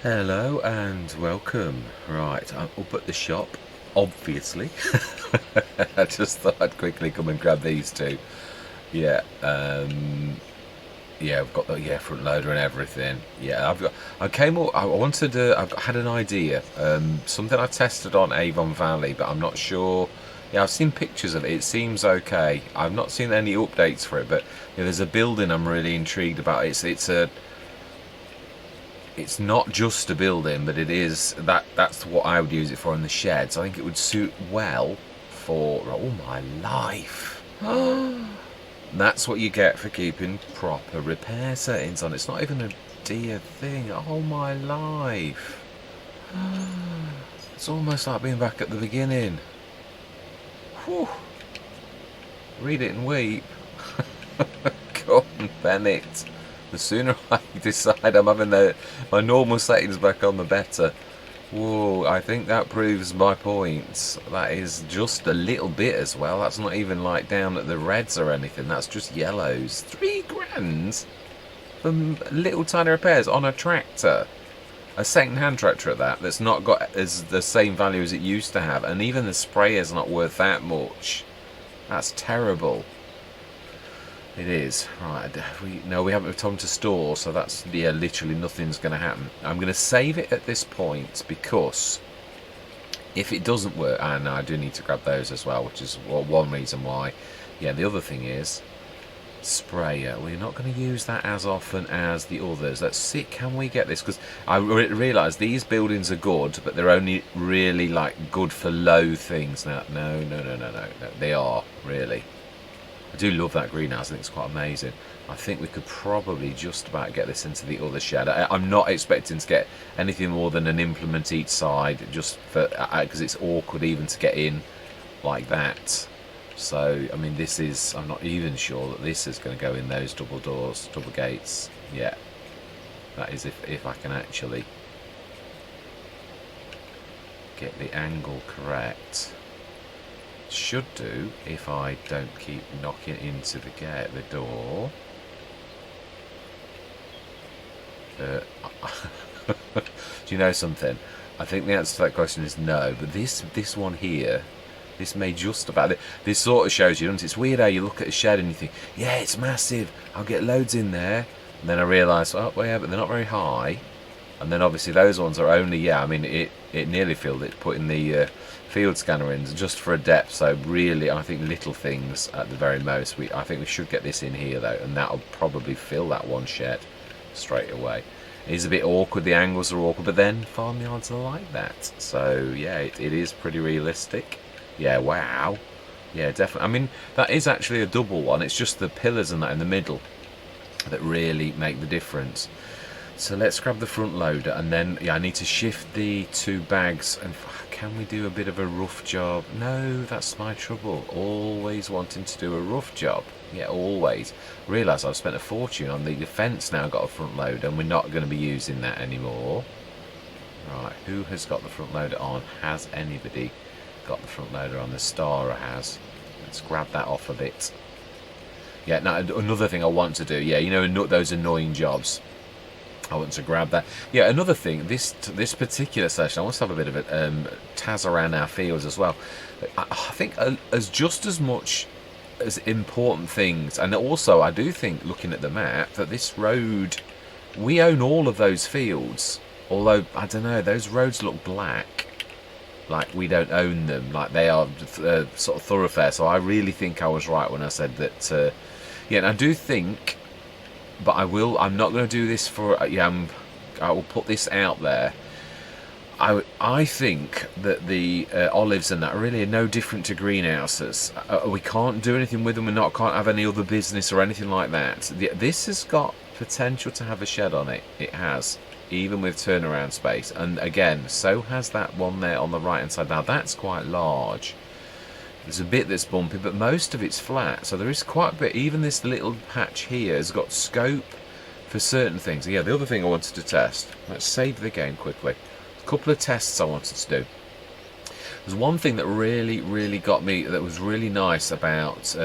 Hello and welcome. Right, I'm up at the shop, obviously. I just thought I'd quickly come and grab these two. Yeah, yeah, I've got the front loader and everything. Yeah, I've got. I came up. I wanted to. I've had an idea. Something I tested on Avon Valley, but I'm not sure. Yeah, I've seen pictures of it. It seems okay. I've not seen any updates for it, but there's a building I'm really intrigued about. It's not just a building, but it is that's what I would use it for in the sheds. I think it would suit well for all my life. That's what you get for keeping proper repair settings on. It's not even a dear thing. All my life. It's almost like being back at the beginning. Whew. Read it and weep. Come on, Bennett. The sooner I decide I'm having my normal settings back on, the better. Whoa, I think that proves my point. That is just a little bit as well. That's not even like down at the reds or anything. That's just yellows. 3 grand for little tiny repairs on a tractor. A second-hand tractor at that, that's not got as the same value as it used to have. And even the sprayer's not worth that much. That's terrible. It is. Right, we haven't told them to store, so that's, yeah, literally nothing's going to happen. I'm going to save it at this point because if it doesn't work, and I do need to grab those as well, which is one reason why. Yeah, the other thing is sprayer. We're not going to use that as often as the others. Let's see, can we get this? Because I realise these buildings are good, but they're only really like good for low things. Now, no, they are really. I do love that greenhouse. I think it's quite amazing. I think we could probably just about get this into the other shed. I'm not expecting to get anything more than an implement each side, just for because it's awkward even to get in like that. So I mean, I'm not even sure that this is going to go in those double doors, double gates. Yeah, that is if I can actually get the angle correct. Should do if I don't keep knocking into the door. Do you know something? I think the answer to that question is no. But this one here, this may just about it. This sort of shows you, doesn't it? It's weird how you look at a shed and you think, yeah, it's massive. I'll get loads in there. And then I realise, oh, well, yeah, but they're not very high. And then obviously those ones are only, yeah, I mean, it nearly filled it, putting the field scanner in just for a depth. So really, I think little things at the very most. I think we should get this in here though, and that'll probably fill that one shed straight away. It is a bit awkward, the angles are awkward, but then farmyards are like that. So yeah, it is pretty realistic. Yeah, wow. Yeah, definitely. I mean, that is actually a double one. It's just the pillars and that in the middle that really make the difference. So let's grab the front loader, and then yeah, I need to shift the 2 bags. And can we do a bit of a rough job? No, that's my trouble. Always wanting to do a rough job. Yeah, always. Realise I've spent a fortune on the fence now. Got a front loader, and we're not going to be using that anymore. Right, who has got the front loader on? Has anybody got the front loader on? The Stara has. Let's grab that off a bit. Yeah, now another thing I want to do. Yeah, you know those annoying jobs. I want to grab that. Yeah, another thing, this particular session, I want to have a bit of a taz around our fields as well. I think as just as much as important things, and also I do think, looking at the map, that this road, we own all of those fields. Although, I don't know, those roads look black. Like we don't own them, like they are sort of thoroughfare. So I really think I was right when I said that, yeah, and I do think, but I'm not going to do this for, yeah, I will put this out there. I think that the olives and that really are no different to greenhouses. We can't do anything with them. Can't have any other business or anything like that. This has got potential to have a shed on it. It has, even with turnaround space. And again, so has that one there on the right hand side. Now that's quite large. There's a bit that's bumpy, but most of it's flat. So there is quite a bit. Even this little patch here has got scope for certain things. Yeah, the other thing I wanted to test. Let's save the game quickly. A couple of tests I wanted to do. There's one thing that really got me, that was really nice about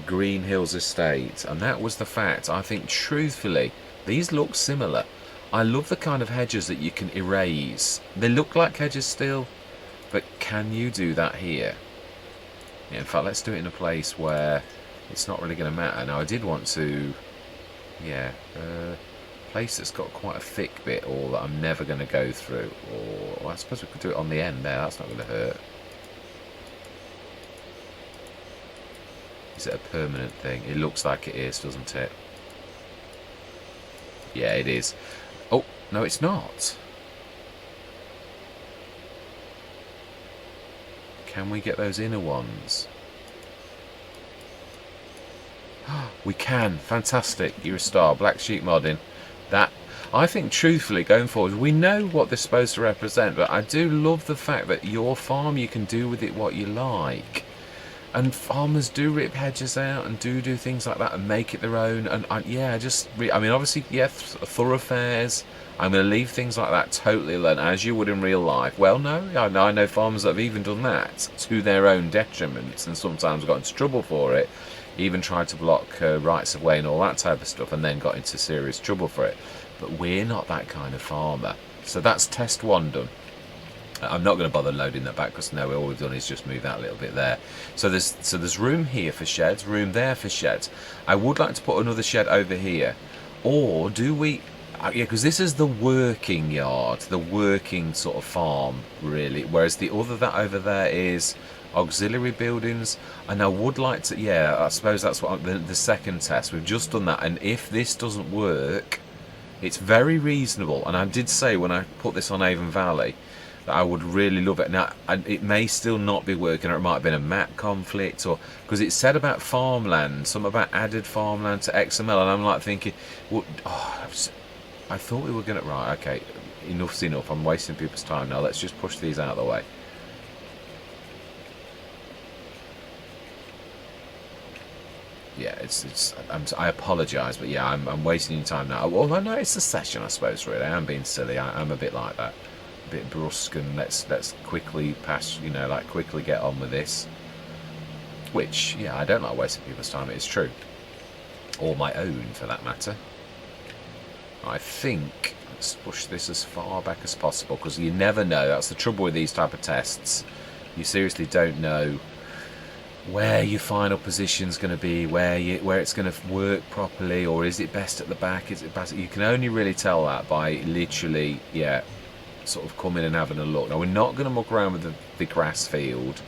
Green Hills Estate, and that was the fact, I think truthfully, these look similar. I love the kind of hedges that you can erase. They look like hedges still, but can you do that here? Yeah, in fact, let's do it in a place where it's not really going to matter. Now, I did want to, yeah, place that's got quite a thick bit, or that I'm never going to go through. Or I suppose we could do it on the end there. That's not going to hurt. Is it a permanent thing? It looks like it is, doesn't it? Yeah, it is. Oh, no, it's not. Can we get those inner ones? We can. Fantastic. You're a star. Black sheep modding. That, I think, truthfully, going forward, we know what they're supposed to represent, but I do love the fact that your farm, you can do with it what you like. And farmers do rip hedges out and do things like that and make it their own. And yeah, I mean, obviously, yeah, thoroughfares. I'm going to leave things like that totally alone, as you would in real life. Well, no, I know farmers that have even done that to their own detriment and sometimes got into trouble for it. Even tried to block rights of way and all that type of stuff, and then got into serious trouble for it. But we're not that kind of farmer. So that's test one done. I'm not going to bother loading that back because now all we've done is just move that little bit there. So there's room here for sheds, room there for sheds. I would like to put another shed over here, or do we? Yeah, because this is the working yard, the working sort of farm, really. Whereas the other that over there is auxiliary buildings. And I would like to, yeah, I suppose that's what the second test. We've just done that, and if this doesn't work, it's very reasonable. And I did say when I put this on Avon Valley that I would really love it. Now, it may still not be working, or it might have been a map conflict, or because it said about farmland, something about added farmland to XML, and I'm like thinking, well, I thought we were going to, right, okay, enough's enough. I'm wasting people's time now. Let's just push these out of the way. Yeah, I apologise, but yeah, I'm wasting your time now. Well, no, it's a session, I suppose. Really, I'm being silly. I'm a bit like that, a bit brusque, and let's quickly pass. You know, like quickly get on with this. Which, yeah, I don't like wasting people's time. It's true, or my own, for that matter. I think let's push this as far back as possible, because you never know. That's the trouble with these type of tests. You seriously don't know where your final position's going to be, where it's going to work properly, or is it best at the back? Is it best? You can only really tell that by literally, yeah, sort of coming and having a look. Now, we're not going to muck around with the grass field,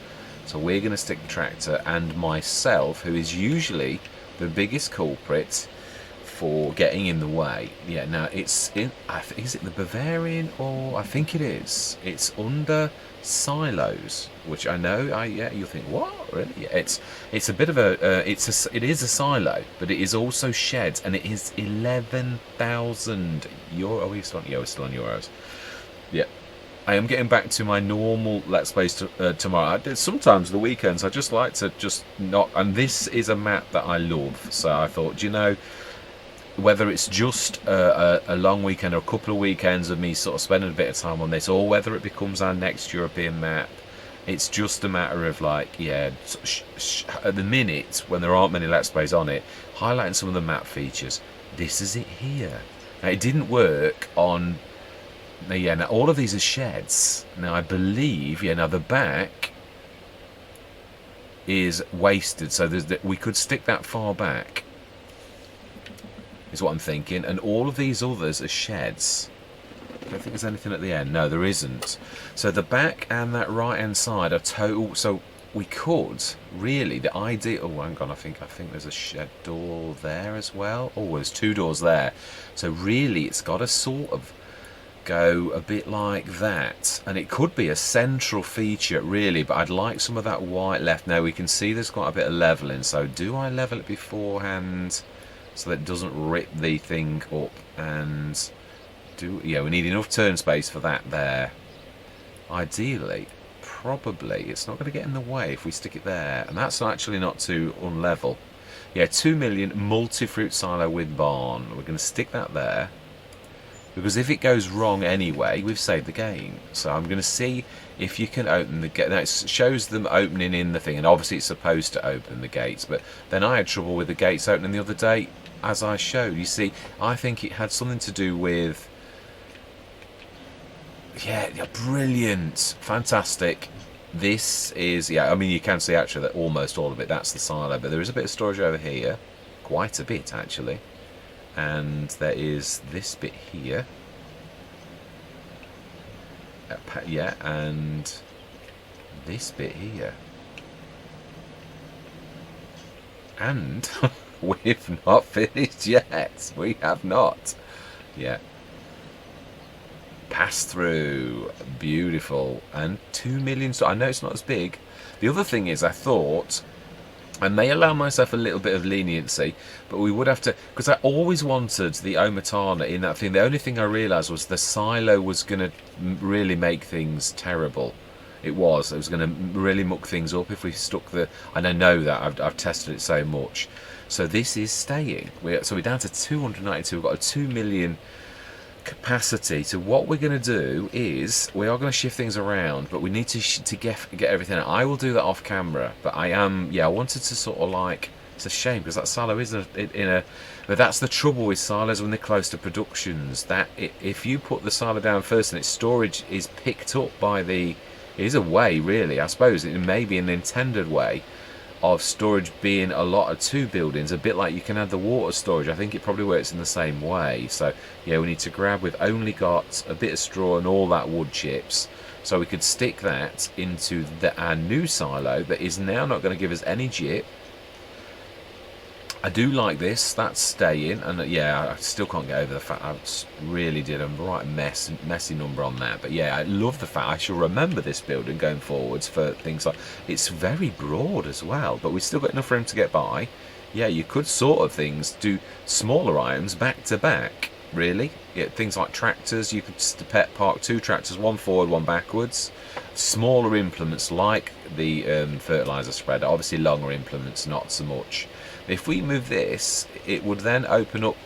so we're going to stick the tractor and myself, who is usually the biggest culprit for getting in the way. Yeah, now it's in, is it the Bavarian, or I think it is. It's under silos, which I know. Yeah, you'll think, what? Really? Yeah, it's a bit of a it is a silo, but it is also sheds, and it is 11,000 euro. Oh, we're still on euros. Yeah. I am getting back to my normal Let's Plays tomorrow. Sometimes the weekends I just like to just not, and this is a map that I love, so I thought, do you know, whether it's just a long weekend or a couple of weekends of me sort of spending a bit of time on this, or whether it becomes our next European map, it's just a matter of, like, yeah, at the minute, when there aren't many Let's Plays on it, highlighting some of the map features. This is it here. Now, it didn't work on, yeah, now all of these are sheds. Now, I believe, yeah, now the back is wasted, so we could stick that far back, is what I'm thinking, and all of these others are sheds. I don't think there's anything at the end. No, there isn't. So the back and that right hand side are total. So we could really, the idea, oh, hang on, I think there's a shed door there as well. Oh, there's two doors there. So really it's got to sort of go a bit like that, and it could be a central feature really, but I'd like some of that white left. Now we can see there's quite a bit of leveling, so do I level it beforehand so that it doesn't rip the thing up? And yeah, we need enough turn space for that there. Ideally, probably it's not going to get in the way if we stick it there, and that's actually not too unlevel. Yeah, 2 million multi-fruit silo with barn. We're going to stick that there, because if it goes wrong anyway, we've saved the game. So I'm going to see if you can open the gate. Now it shows them opening in the thing, and obviously it's supposed to open the gates, but then I had trouble with the gates opening the other day, as I showed. You see, I think it had something to do with Yeah, yeah, brilliant, fantastic. This is, yeah, I mean, you can see actually that almost all of it, that's the silo, but there is a bit of storage over here, quite a bit actually, and there is this bit here, yeah, and this bit here, and we've not finished yet. We have not. Yeah. Pass through, beautiful, and 2 million. So I know it's not as big. The other thing is, I thought I may allow myself a little bit of leniency, but we would have to, because I always wanted the Omatana in that thing. The only thing I realised was the silo was going to really make things terrible. It was going to really muck things up if we stuck the, and I know that I've tested it so much. So this is staying. So we're down to 292. We've got a 2 million capacity. So what we're going to do is we are going to shift things around, but we need to get everything out. I will do that off camera, but I wanted to sort of like, it's a shame because that silo is but that's the trouble with silos when they're close to productions, that if you put the silo down first and its storage is picked up by the, it is a way really, I suppose it may be an intended way of storage being a lot of two buildings, a bit like you can have the water storage. I think it probably works in the same way. So yeah, we need to grab, we've only got a bit of straw and all that wood chips, so we could stick that into our new silo that is now not going to give us any gyp. I do like this, that's staying, and yeah, I still can't get over the fact I really did a right messy number on that. But yeah, I love the fact I shall remember this building going forwards for things like, it's very broad as well, but we've still got enough room to get by. Yeah, you could sort of things do smaller items back to back, really. Yeah, things like tractors, you could park 2 tractors, one forward, one backwards. Smaller implements like the fertiliser spreader, obviously longer implements not so much. If we move this, it would then open up,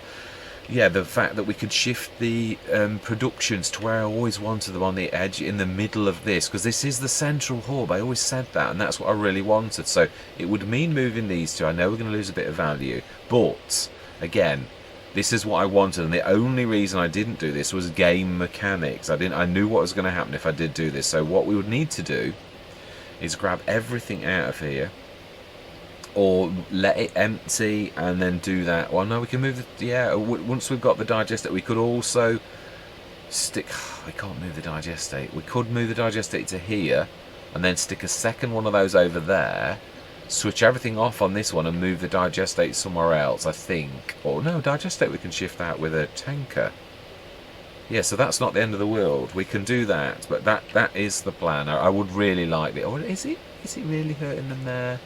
yeah, the fact that we could shift the productions to where I always wanted them, on the edge in the middle of this, because this is the central hub. I always said that, and that's what I really wanted. So it would mean moving these two. I know we're going to lose a bit of value, but again, this is what I wanted, and the only reason I didn't do this was game mechanics. I knew what was going to happen if I did do this. So what we would need to do is grab everything out of here, or let it empty and then do that. Well, no, we can move the, yeah, once we've got the digestate, we could also stick, we can't move the digestate. We could move the digestate to here and then stick a second one of those over there, switch everything off on this one and move the digestate somewhere else, I think. Or no, digestate we can shift out with a tanker. Yeah, so that's not the end of the world. We can do that, but that is the plan. I would really like it. Or is it really hurting them there?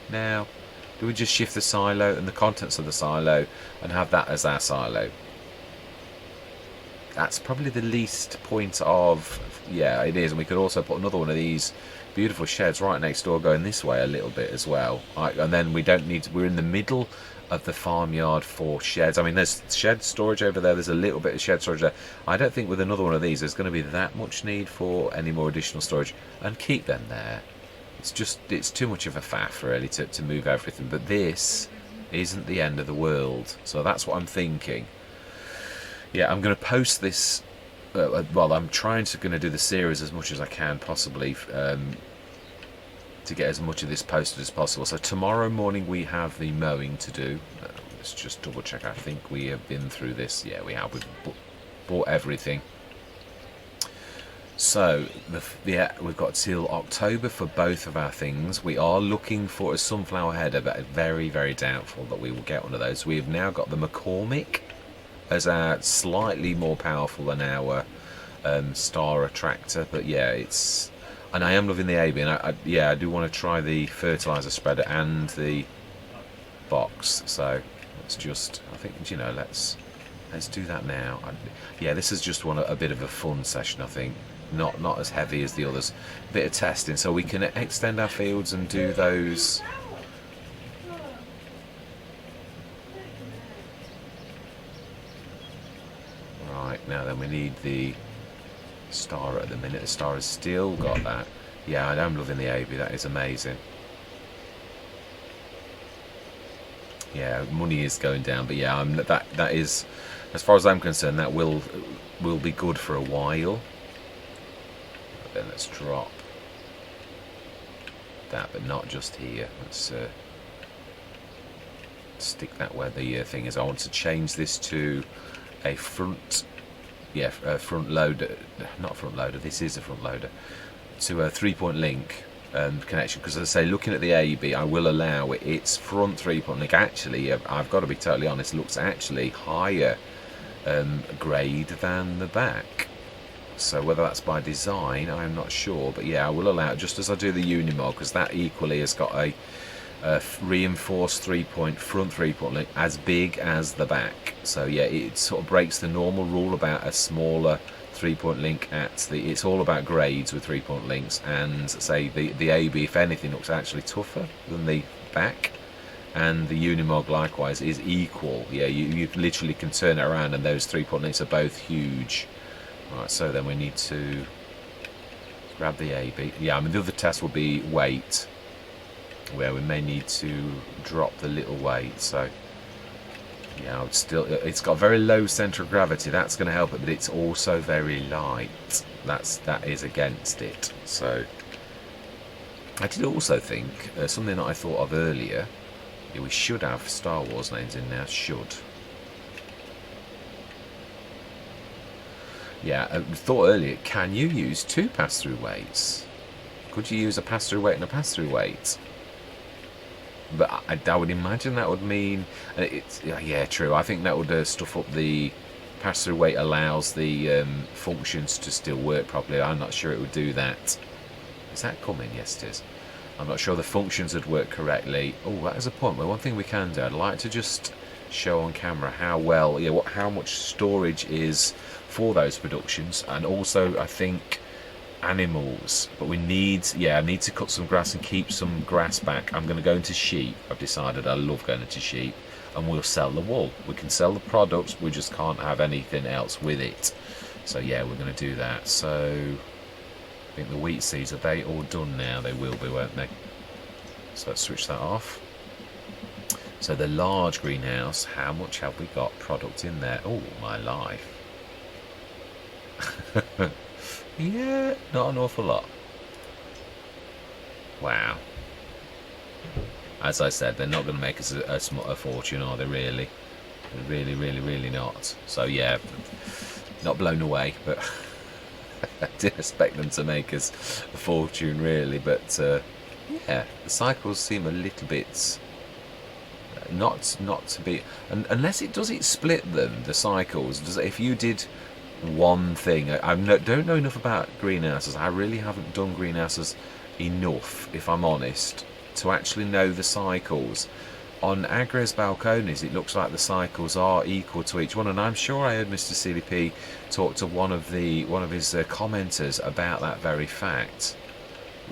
Now, do we just shift the silo and the contents of the silo and have that as our silo? That's probably the least point of, yeah, it is. And we could also put another one of these beautiful sheds right next door going this way a little bit as well. And then we don't need to, we're in the middle of the farmyard for sheds. I mean, there's shed storage over there, there's a little bit of shed storage there. I don't think with another one of these there's going to be that much need for any more additional storage, and keep them there. It's too much of a faff really to move everything, but this isn't the end of the world, so that's what I'm thinking. Yeah, I'm going to post this, well, I'm going to do the series as much as I can possibly, to get as much of this posted as possible. So tomorrow morning we have the mowing to do. Let's just double check, I think we have been through this. Yeah, we have, we've bought everything. So yeah, we've got till October for both of our things. We are looking for a sunflower header, but very, very doubtful that we will get one of those. We have now got the McCormick as our slightly more powerful than our Star attractor, but yeah, it's, and I am loving the AB, and I do want to try the fertiliser spreader and the box. So let's just, I think, you know, let's do that now. Yeah, this is just a bit of a fun session, I think. Not as heavy as the others. A bit of testing so we can extend our fields and do those. Right, now then we need the Star at the minute. The Star has still got that. Yeah, I am loving the AB, that is amazing. Yeah, money is going down, but yeah, that is, as far as I'm concerned, that will be good for a while. then let's drop that, but not just here. Let's stick that where the thing is. I want to change this to a front, front loader, not front loader, this is a front loader, to a 3-point link connection, because as I say, looking at the AB, I will allow it, its front 3-point link actually, I've got to be totally honest, looks actually higher grade than the back. So whether that's by design, I'm not sure, but yeah, I will allow it just as I do the Unimog, because that equally has got a reinforced 3-point front 3-point link as big as the back. So yeah, it sort of breaks the normal rule about a smaller 3-point link it's all about grades with 3-point links, and say the AB, if anything, looks actually tougher than the back, and the Unimog likewise is equal. Yeah, you literally can turn it around and those 3-point links are both huge. Right, so then we need to grab the AB. Yeah, I mean the other test will be weight, where we may need to drop the little weight. So yeah, it's got a very low centre of gravity, that's going to help it, but it's also very light. That is against it. So I did also think something that I thought of earlier. Yeah, we should have Star Wars names in now. Yeah, I thought earlier, can you use 2 pass-through weights? Could you use a pass-through weight and a pass-through weight? But I would imagine that would mean, yeah, true, I think that would stuff up the pass-through weight, allows the functions to still work properly. I'm not sure it would do that. Is that coming? Yes, it is. I'm not sure the functions would work correctly. Oh, that is a point. Well, one thing we can do, I'd like to just show on camera how well, how much storage is for those productions, and also I think animals. But we need, I need to cut some grass and keep some grass back. I'm going to go into sheep. I've decided I love going into sheep, and we'll sell the wool. We can sell the products, we just can't have anything else with it. So yeah, we're going to do that. So I think the wheat seeds, are they all done now? They will be, won't they? So let's switch that off. So the large greenhouse, how much have we got product in there? Oh my life. Yeah, not an awful lot. Wow. As I said, they're not going to make us a fortune, are they really? They're really not. So yeah, not blown away, but I didn't expect them to make us a fortune really. But yeah, the cycles seem a little bit not to be, unless it split them, the cycles. Does if you did one thing, don't know enough about greenhouses. I really haven't done greenhouses enough, if I'm honest, to actually know the cycles. On Agres Balcones, it looks like the cycles are equal to each one, and I'm sure I heard Mr. CDP talk to one of his commenters about that very fact.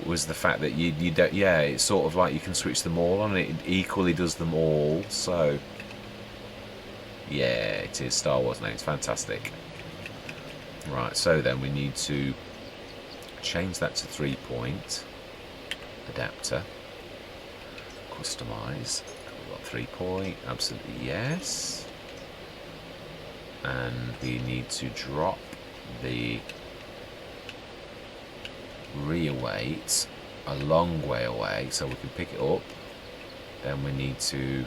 Was the fact that you don't, yeah, it's sort of like you can switch them all on, and it equally does them all. So yeah, it is Star Wars names, fantastic. Right, so then we need to change that to 3-point adapter, customize. We've got 3-point, absolutely yes, and we need to drop the rear weight a long way away so we can pick it up. Then we need to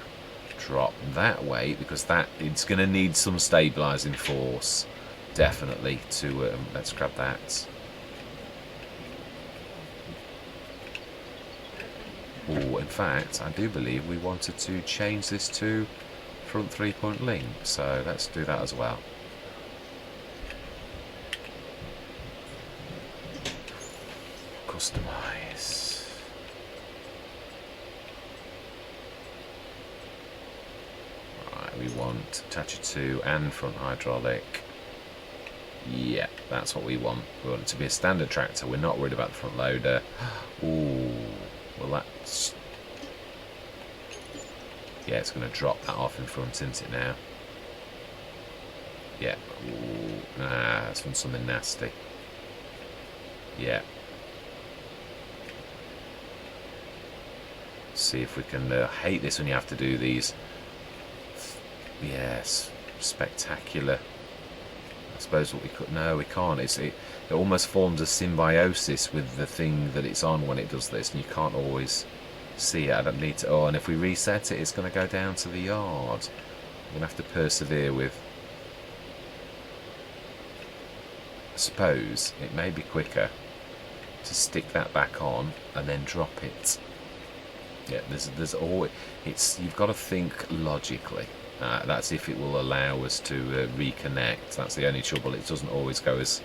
drop that weight, because it's going to need some stabilizing force, definitely, to let's grab that. Oh, in fact, I do believe we wanted to change this to front 3-point link, so let's do that as well. Customize. Right, we want Thatcher 2 and front hydraulic. Yeah, that's what we want. We want it to be a standard tractor. We're not worried about the front loader. Ooh, well that's... yeah, it's going to drop that off in front, isn't it now? Yeah. Ooh, that's from something nasty. Yeah. See if we can... I hate this when you have to do these. Yes, spectacular I suppose what we could... No, we can't. It almost forms a symbiosis with the thing that it's on when it does this, and you can't always see it. I don't need to... Oh, and if we reset it, it's going to go down to the yard. I'm going to have to persevere with... I suppose it may be quicker to stick that back on and then drop it. Yeah, there's always... You've got to think logically. That's if it will allow us to reconnect. That's the only trouble. It doesn't always go as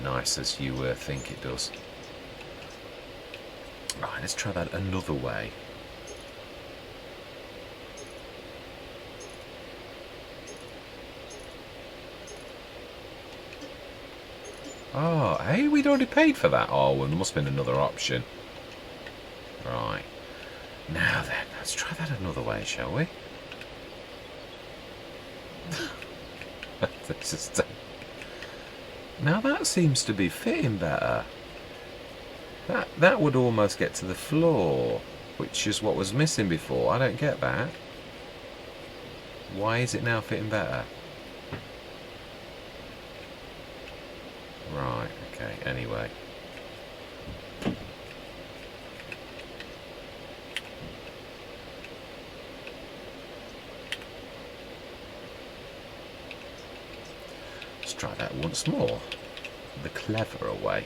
nice as you think it does. Right, let's try that another way. Oh, hey, we'd already paid for that. Oh, well, there must have been another option. Right. Now then, let's try that another way, shall we? Now that seems to be fitting better. That would almost get to the floor, which is what was missing before. I don't get that. Why is it now fitting better? Right, okay, anyway. Try that once more, the cleverer way.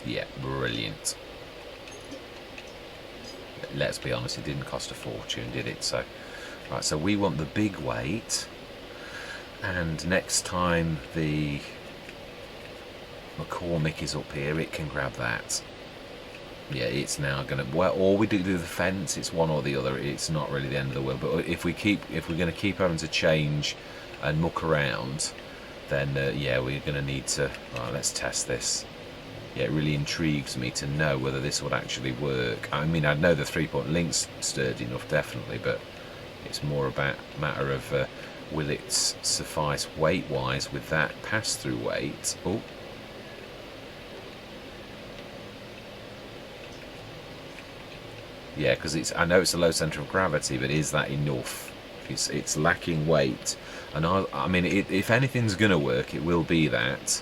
Yeah, brilliant. Let's be honest, it didn't cost a fortune, did it? So, right, so we want the big weight, and next time the McCormick is up here, it can grab that. Yeah, it's now gonna... Well, or we do the fence. It's one or the other. It's not really the end of the world. But if we're gonna keep having to change and muck around, then yeah, we're gonna need to... Right, let's test this. Yeah, it really intrigues me to know whether this would actually work. I mean, I know the 3-point link's sturdy enough, definitely, but it's more about a matter of will it suffice weight-wise with that pass-through weight. Oh. Yeah, because I know it's a low centre of gravity, but is that enough? It's lacking weight, and I mean, if anything's gonna work, it will be that,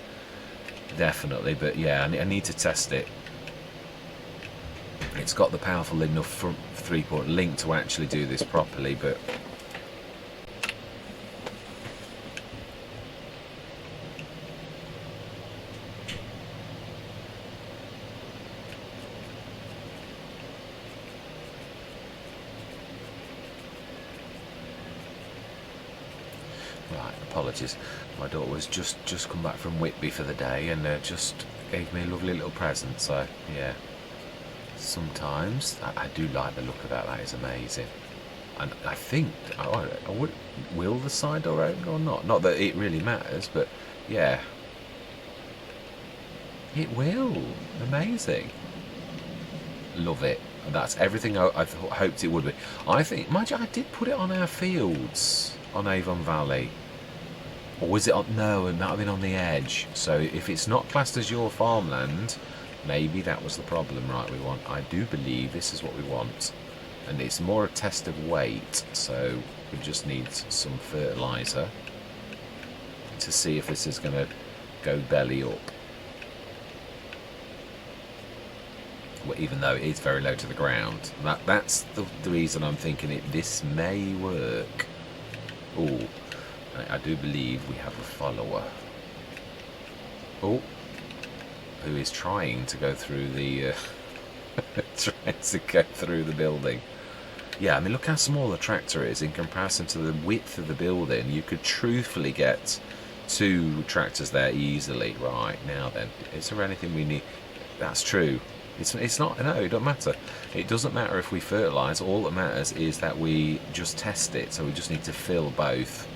definitely. But yeah, I need to test it. It's got the powerful enough 3-point link to actually do this properly, but. Right, apologies. My daughter was just come back from Whitby for the day and just gave me a lovely little present. So yeah, sometimes I do like the look of that. That is amazing. And I think will the side door open or not? Not that it really matters, but yeah, it will. Amazing. Love it. That's everything I hoped it would be. I think, mind you, I did put it on our fields on Avon Valley. Or was it on... No, it might have been on the edge. So if it's not classed as your farmland, maybe that was the problem. Right, I do believe this is what we want. And it's more a test of weight. So we just need some fertiliser to see if this is going to go belly up. Well, even though it is very low to the ground. That's the reason I'm thinking this may work. Oh, I do believe we have a follower. Oh, who is trying to go through the building. Yeah, I mean, look how small the tractor is in comparison to the width of the building. You could truthfully get 2 tractors there easily. Right, now then, is there anything we need? That's true. It's not, no, it doesn't matter. It doesn't matter if we fertilise. All that matters is that we just test it. So we just need to fill both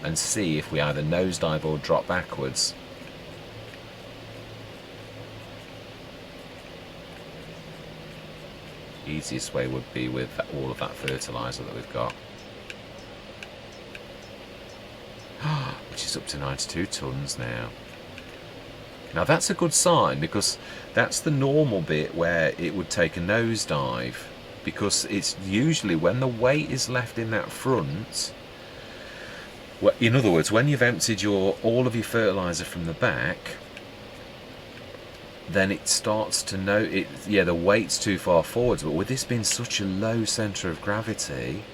and see if we either nosedive or drop backwards. Easiest way would be with all of that fertiliser that we've got. Which is up to 92 tonnes now. Now that's a good sign, because that's the normal bit where it would take a nosedive. because it's usually when the weight is left in that front. Well, in other words, when you've emptied all of your fertiliser from the back, then it starts to know it. Yeah, the weight's too far forwards, but with this being such a low centre of gravity,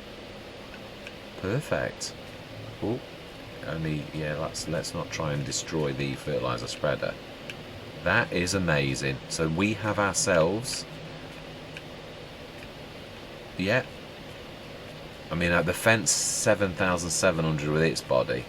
perfect. Oh, only yeah. Let's not try and destroy the fertiliser spreader. That is amazing. So we have ourselves. Yeah. I mean, the fence 7,700 with its body.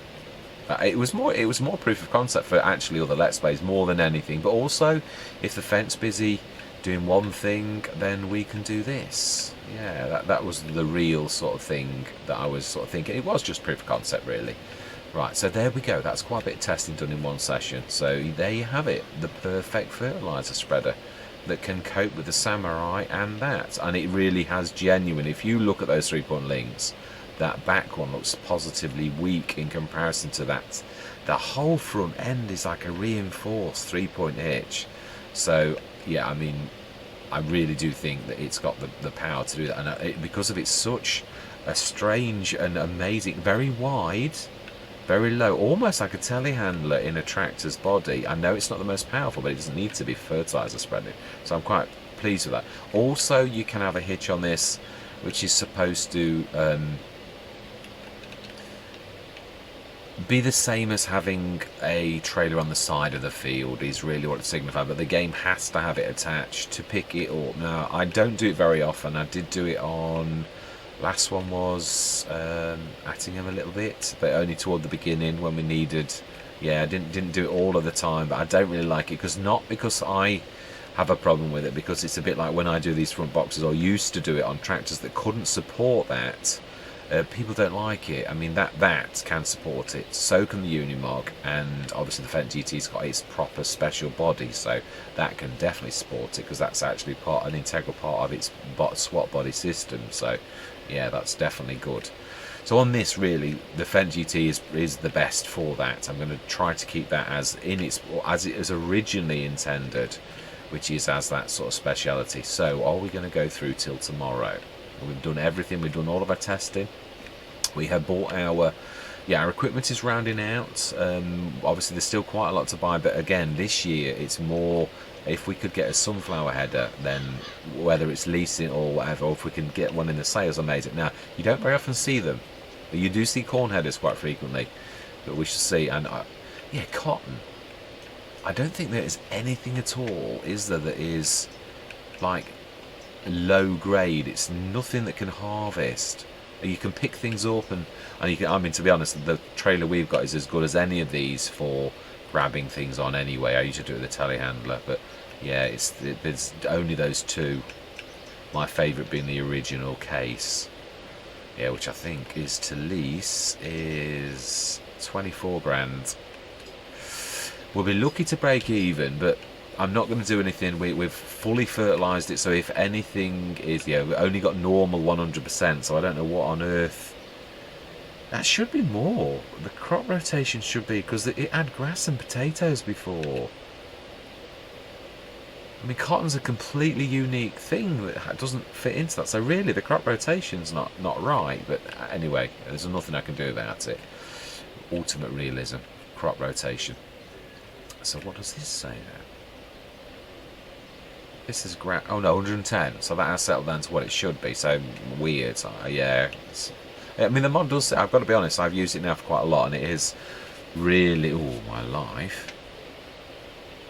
It was more proof of concept for actually other Let's Plays more than anything. But also, if the fence busy doing one thing, then we can do this. Yeah, that was the real sort of thing that I was sort of thinking. It was just proof of concept, really. Right, so there we go. That's quite a bit of testing done in one session. So there you have it, the perfect fertiliser spreader that can cope with the Samurai and that. And it really has genuine. If you look at those 3-point links, that back one looks positively weak in comparison to that. The whole front end is like a reinforced 3-point hitch. So yeah, I mean, I really do think that it's got the power to do that. And because of it's such a strange and amazing, very wide, very low, almost like a telehandler in a tractor's body. I know it's not the most powerful, but it doesn't need to be fertiliser spreading. So I'm quite pleased with that. Also, you can have a hitch on this, which is supposed to be the same as having a trailer on the side of the field is really what it signifies, but the game has to have it attached to pick it up. Now, I don't do it very often. I did do it on... Last one was Attingham a little bit, but only toward the beginning when we needed. Yeah, I didn't do it all of the time, but I don't really like it not because I have a problem with it, because it's a bit like when I do these front boxes, or used to do it on tractors that couldn't support that. People don't like it. I mean, that can support it. So can the Union Mark, and obviously the Fendt GT's got its proper special body, so that can definitely support it, because that's actually an integral part of its SWAT body system. So yeah, that's definitely good. So on this, really, the Fendt GT is the best for that. I'm going to try to keep that as it was originally intended, which is as that sort of speciality. So are we going to go through till tomorrow? We've done everything. We've done all of our testing. We have bought our equipment is rounding out. Obviously there's still quite a lot to buy, but again, this year it's more, if we could get a sunflower header, then whether it's leasing or whatever, or if we can get one in the sales, amazing. Now, you don't very often see them, but you do see corn headers quite frequently, but we shall see. And yeah, cotton, I don't think there is anything at all, is there, that is like low grade. It's nothing that can harvest. You can pick things up, and you can, I mean, to be honest, the trailer we've got is as good as any of these for grabbing things on anyway. I usually do it with a telehandler, but yeah, there's only those two. My favourite being the original case, yeah, which I think is to lease, is 24 grand. We'll be lucky to break even, but I'm not going to do anything. We've fully fertilised it, so if anything is, yeah, we've only got normal 100%, so I don't know what on earth. That should be more. The crop rotation should be, because it had grass and potatoes before. I mean, cotton's a completely unique thing that doesn't fit into that, so really the crop rotation's not right, but anyway, there's nothing I can do about it. Ultimate realism, crop rotation. So what does this say now? This is oh no, 110. So that has settled down to what it should be. So weird. So, yeah. I mean, the mod does. I've got to be honest. I've used it now for quite a lot, and it is really. Oh my life.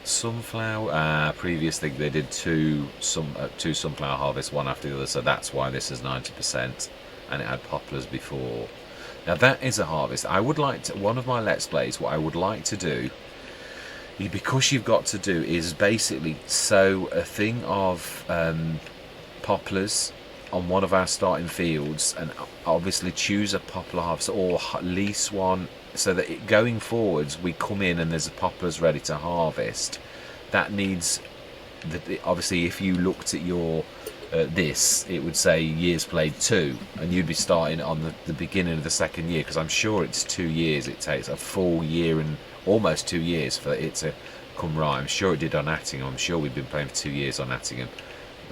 Sunflower. Previously they did two sunflower harvests, one after the other. So that's why this is 90%, and it had poplars before. Now that is a harvest. I would like to. One of my Let's Plays. What I would like to do, because you've got to do, is basically sow a thing of poplars on one of our starting fields, and obviously choose a poplar harvest or lease one, so that going forwards we come in and there's a poplars ready to harvest. That needs, obviously if you looked at your this, it would say years played 2, and you'd be starting on the beginning of the second year, because I'm sure it's 2 years. It takes a full year and almost 2 years for it to come right. I'm sure it did on Attingham. I'm sure we've been playing for 2 years on Attingham.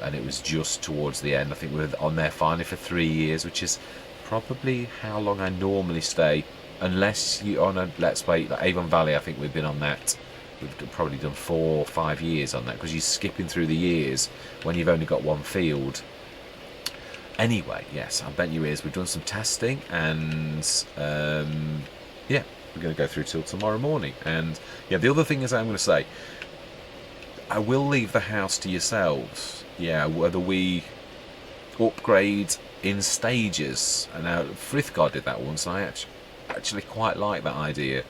and it was just towards the end. I think we were on there finally for 3 years, which is probably how long I normally stay, unless you're on a Let's Play like Avon Valley. I think we've been on that. We've probably done 4 or 5 years on that, because you're skipping through the years when you've only got one field. Anyway, yes, I bet your ears. We've done some testing, and yeah, we're going to go through till tomorrow morning. And yeah, the other thing is, I'm going to say, I will leave the house to yourselves. Yeah, whether we upgrade in stages. And now Frithgar did that once, and I actually quite like that idea,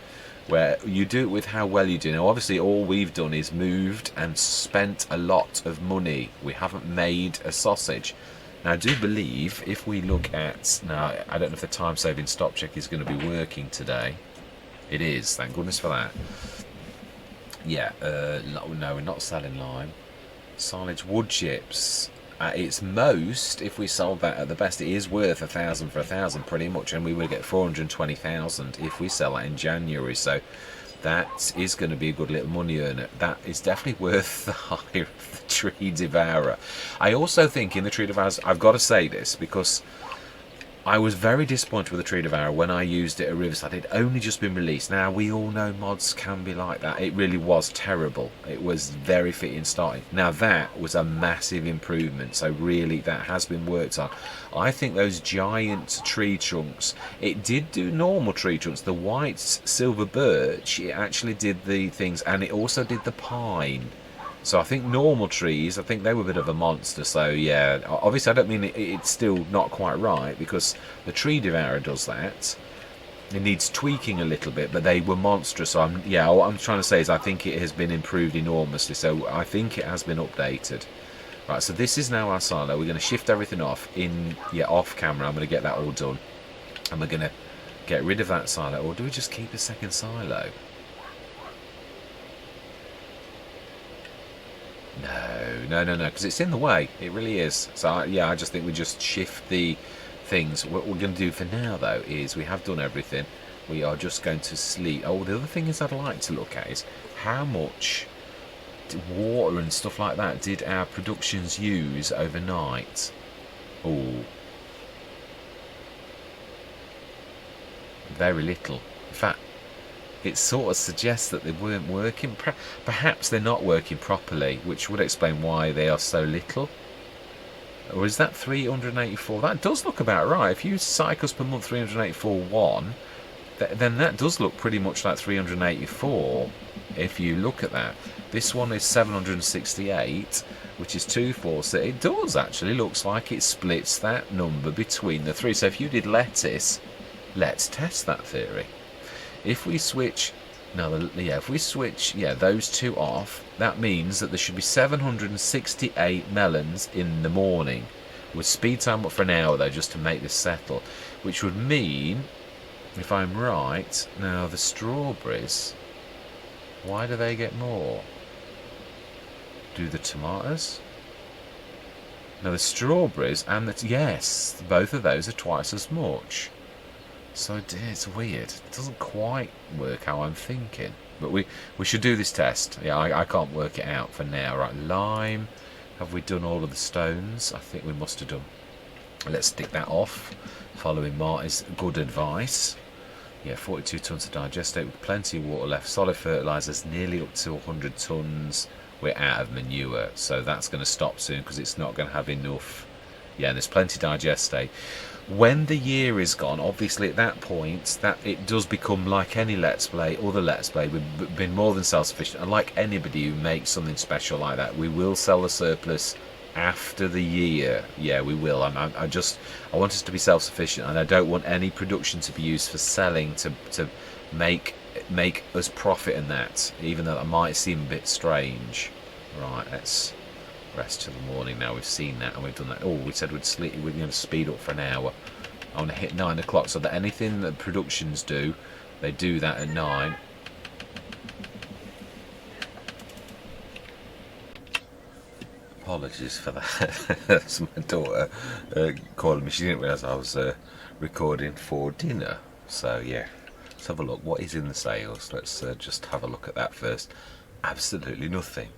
where you do it with how well you do. Now, obviously, all we've done is moved and spent a lot of money. We haven't made a sausage. Now, I do believe if we look at... Now, I don't know if the time-saving stop check is going to be working today. It is, thank goodness for that. Yeah, no, we're not selling lime. Silage wood chips. At its most, if we sold that at the best, it is worth 1,000 for 1,000 pretty much, and we will get 420,000 if we sell that in January. So that is going to be a good little money earner. That is definitely worth the hire of the Tree Devourer. I also think in the Tree Devourer, I've got to say this, because I was very disappointed with the Tree Devourer when I used it at Riverside. It'd only just been released. Now, we all know mods can be like that. It really was terrible. It was very fitting starting. Now, that was a massive improvement. So, really, that has been worked on. I think those giant tree trunks, it did do normal tree trunks. The white silver birch, it actually did the things. And it also did the pine. So I think normal trees, I think they were a bit of a monster. So yeah, obviously I don't mean it's still not quite right, because the Tree Devourer does that. It needs tweaking a little bit, but they were monstrous. So what I'm trying to say is I think it has been improved enormously. So I think it has been updated. Right, so this is now our silo. We're going to shift everything off off camera. I'm going to get that all done. And we're going to get rid of that silo. Or do we just keep a second silo? No, because it's in the way. It really is. So, I just think we just shift the things. What we're going to do for now, though, is we have done everything. We are just going to sleep. Oh, the other thing is I'd like to look at is how much water and stuff like that did our productions use overnight. Oh, very little. In fact, it sort of suggests that they weren't working. Perhaps they're not working properly, which would explain why they are so little. Or is that 384? That does look about right. If you use cycles per month 384.1, then that does look pretty much like 384 if you look at that. This one is 768, which is 246. It does actually looks like it splits that number between the three. So if you did lettuce, let's test that theory. If we switch, if we switch, those two off, that means that there should be 768 melons in the morning. With speed time up for an hour though, just to make this settle, which would mean, if I'm right, now the strawberries, why do they get more? Do the tomatoes? Now the strawberries and yes, both of those are twice as much. So it's weird. It doesn't quite work how I'm thinking. But we should do this test. Yeah, I can't work it out for now. Right, lime. Have we done all of the stones? I think we must have done. Let's stick that off. Following Marty's good advice. Yeah, 42 tonnes of digestate with plenty of water left. Solid fertilisers nearly up to 100 tonnes. We're out of manure. So that's going to stop soon because it's not going to have enough. Yeah, and there's plenty of digestate. When the year is gone, obviously at that point, that it does become like any Let's Play, other Let's Play, we've been more than self-sufficient. And like anybody who makes something special like that, we will sell the surplus after the year. Yeah, we will. I want us to be self-sufficient, and I don't want any production to be used for selling to make us profit in that, even though that might seem a bit strange. Right, let's rest till the morning. Now we've seen that and we've done that. Oh, we said we'd sleep, we're going to speed up for an hour. I want to hit 9 o'clock so that anything that productions do, they do that at 9. Apologies for that. That's my daughter calling me. She didn't realise I was recording for dinner. So yeah, let's have a look. What is in the sales? Let's just have a look at that first. Absolutely nothing.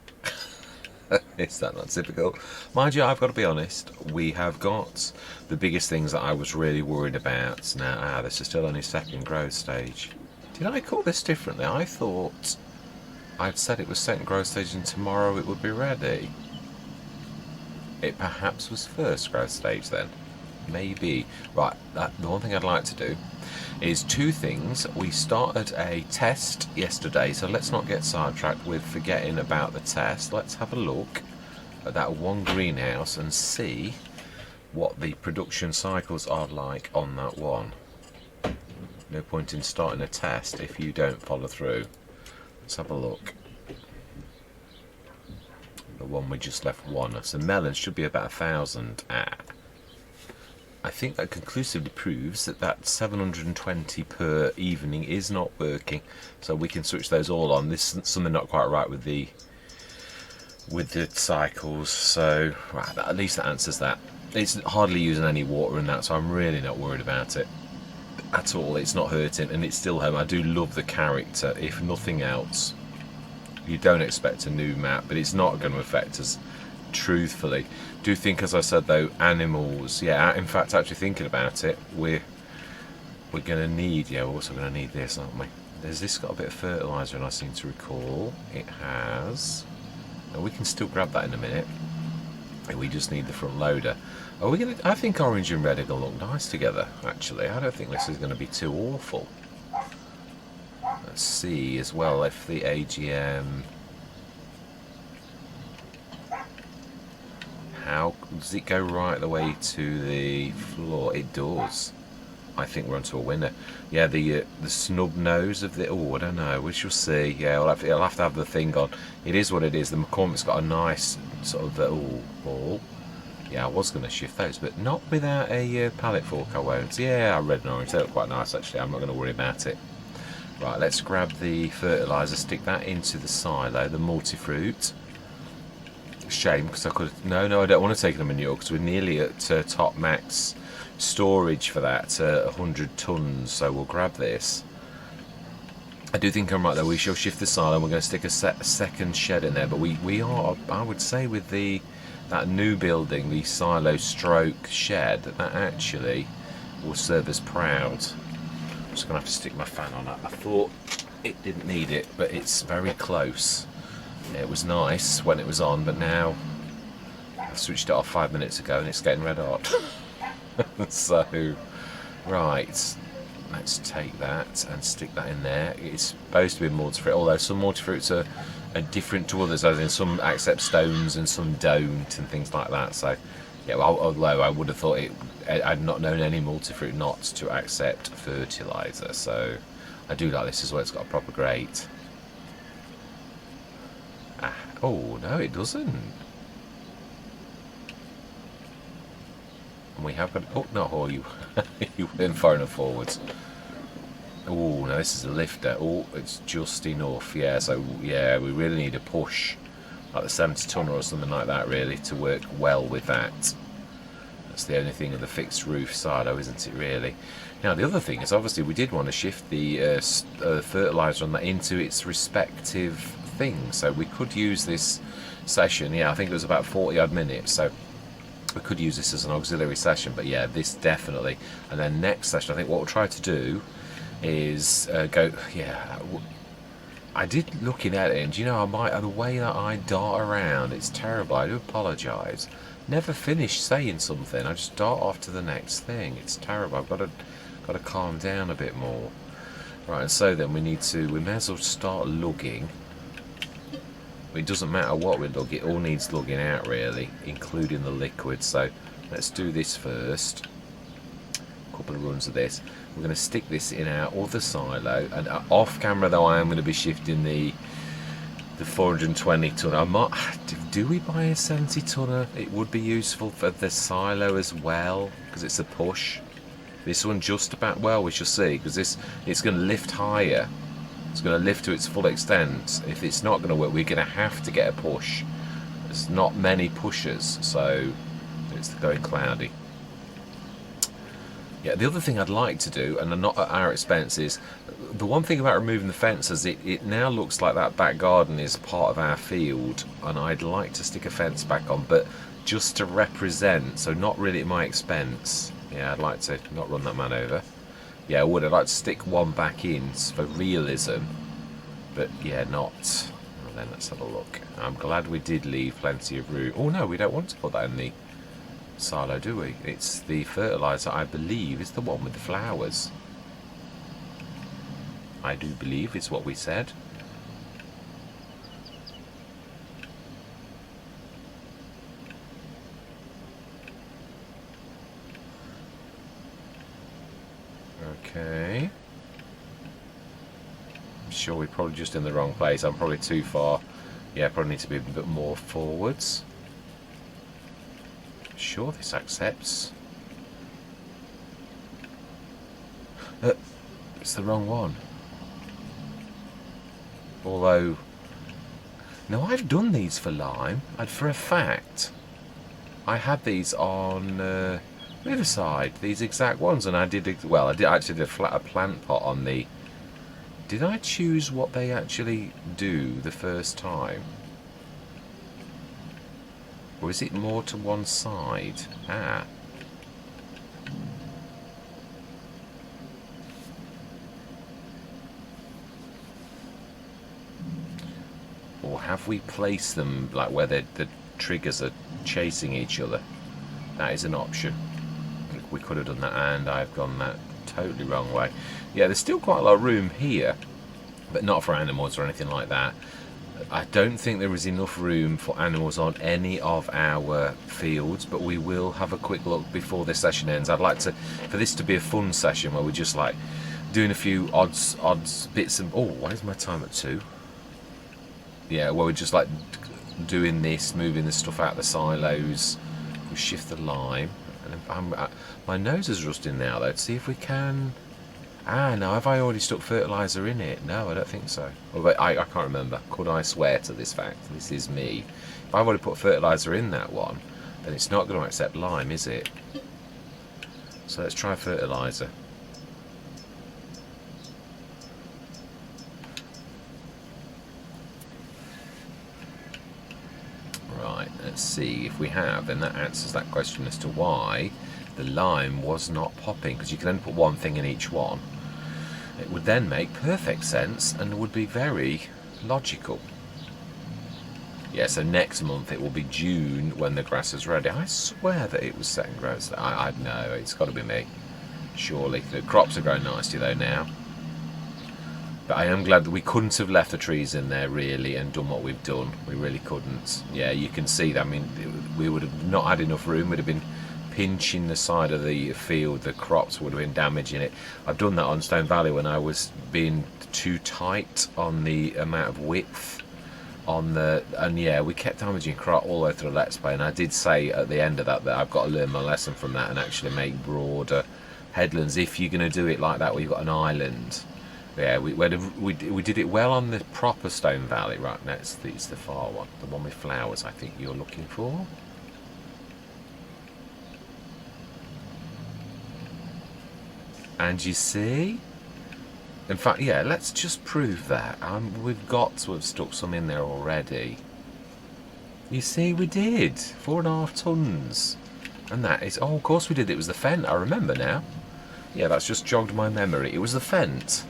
Is that not typical? Mind you, I've got to be honest, we have got the biggest things that I was really worried about. Now, this is still only second growth stage. Did I call this differently? I thought I'd said it was second growth stage and tomorrow it would be ready. It perhaps was first growth stage then. Maybe. Right, the one thing I'd like to do is two things. We started a test yesterday, so let's not get sidetracked with forgetting about the test. Let's have a look at that one greenhouse and see what the production cycles are like on that one. No point in starting a test if you don't follow through. Let's have a look. The one we just left one. So melons should be about 1,000. I think that conclusively proves that that 720 per evening is not working. So we can switch those all on. This is something not quite right with the cycles. So right, at least that answers that. It's hardly using any water in that, so I'm really not worried about it at all. It's not hurting, and it's still home. I do love the character. If nothing else, you don't expect a new map, but it's not going to affect us. Truthfully, do think, as I said though, animals. Yeah, in fact, actually thinking about it, we're going to need. Yeah, we're also going to need this, aren't we? There's this got a bit of fertiliser, and I seem to recall it has. And we can still grab that in a minute. And we just need the front loader. Are we going to? I think orange and red are going to look nice together. Actually, I don't think this is going to be too awful. Let's see as well if the AGM. How does it go right the way to the floor? It does. I think we're onto a winner. Yeah, the snub nose of the. Oh, I don't know. We shall see. Yeah, it'll have to have the thing on. It is what it is. The McCormick's got a nice sort of ball. Yeah, I was going to shift those, but not without a pallet fork. I won't. Yeah, red and orange. They look quite nice actually. I'm not going to worry about it. Right, let's grab the fertiliser. Stick that into the silo. The multi-fruit. Shame, because I could. No, I don't want to take the manure because we're nearly at top max storage for that, 100 tons. So we'll grab this. I do think I'm right though. We shall shift the silo. And we're going to stick a second shed in there, but we are. I would say with that new building, the silo stroke shed, that actually will serve us proud. I'm just going to have to stick my fan on that. I thought it didn't need it, but it's very close. It was nice when it was on, but now I switched it off 5 minutes ago and it's getting red hot. So, right, let's take that and stick that in there. It's supposed to be multi-fruit, although some multi-fruits are different to others, as in some accept stones and some don't and things like that. So, yeah, well, although I would have thought I'd not known any multi-fruit not to accept fertiliser. So, I do like this as well. It's got a proper grate. Oh, no, it doesn't. And we have got. Oh, no, oh, you went far enough forwards. Oh, no, this is a lifter. Oh, it's just enough. Yeah, so, yeah, we really need a push. Like the 70 tonner or something like that, really, to work well with that. That's the only thing of the fixed roof silo, isn't it, really? Now, the other thing is, obviously, we did want to shift the fertiliser on that into its respective thing, so we could use this session. Yeah, I think it was about 40 odd minutes, so we could use this as an auxiliary session. But yeah, this definitely. And then next session, I think what we'll try to do is go. Yeah, I did looking at it, and you know, the way that I dart around, it's terrible. I do apologise. Never finish saying something. I just dart off to the next thing. It's terrible. I've got to calm down a bit more. Right, and so then we may as well start lugging. It doesn't matter what we lug, it all needs lugging out really, including the liquid. So let's do this first. A couple of runs of this. We're going to stick this in our other silo, and off camera though I am going to be shifting the 420 tonner. Do we buy a 70 tonner? It would be useful for the silo as well, because it's a push. This one just about, well, we shall see, because it's going to lift higher. It's going to lift to its full extent. If it's not going to work, we're going to have to get a push. There's not many pushers, so it's going cloudy. Yeah, the other thing I'd like to do, and not at our expense, is the one thing about removing the fence is it now looks like that back garden is part of our field, and I'd like to stick a fence back on, but just to represent, so not really at my expense. Yeah, I'd like to not run that man over. Yeah, I would. I'd like to stick one back in for realism, but yeah, not. Well, then let's have a look. I'm glad we did leave plenty of room. Oh no, we don't want to put that in the silo, do we? It's the fertiliser, I believe, is the one with the flowers. I do believe it's what we said. Okay. I'm sure we're probably just in the wrong place. I'm probably too far. Yeah, probably need to be a bit more forwards. Sure, this accepts. It's the wrong one. Although, no, I've done these for lime, and for a fact, I had these on Riverside, these exact ones, and I did, well, I did actually did a plant pot on the. Did I choose what they actually do the first time? Or is it more to one side? Ah. Or have we placed them like where the triggers are chasing each other? That is an option. We could have done that, and I've gone that totally wrong way. Yeah, there's still quite a lot of room here, but not for animals or anything like that. I don't think there is enough room for animals on any of our fields, but we will have a quick look before this session ends. I'd like for this to be a fun session where we're just like doing a few odds bits and... Oh, why is my time at 2? Yeah, where we're just like doing this, moving the stuff out of the silos. We shift the lime. And my nose is rusting now though. Let's see if we can... Ah, no, have I already stuck fertiliser in it? No, I don't think so. Well, I can't remember. Could I swear to this fact? This is me. If I've already put fertiliser in that one, then it's not going to accept lime, is it? So let's try fertiliser. Right, let's see if we have. Then that answers that question as to why the lime was not popping, because you can only put one thing in each one. It would then make perfect sense and would be very logical. Yeah, so next month it will be June when the grass is ready. I swear that it was second growth. I know, it's got to be me. Surely. The crops are growing nicely though now. But I am glad that we couldn't have left the trees in there really and done what we've done. We really couldn't. Yeah, you can see that. I mean, we would have not had enough room. We'd have been pinching the side of the field. The crops would have been damaging it. I've done that on Stone Valley when I was being too tight on the amount of width on the, and yeah, we kept damaging crop all the way through the Let's Play. And I did say at the end of that I've got to learn my lesson from that and actually make broader headlands if you're going to do it like that where you've got an island. Yeah, we did it well on the proper Stone Valley. Right, next it's the far one, the one with flowers. I think you're looking for. And you see, in fact, yeah, let's just prove that. We've got to have stuck some in there already. You see, we did 4.5 tons, and that is. Oh, of course we did. It was the Fent. I remember now. Yeah, that's just jogged my memory. It was the Fent.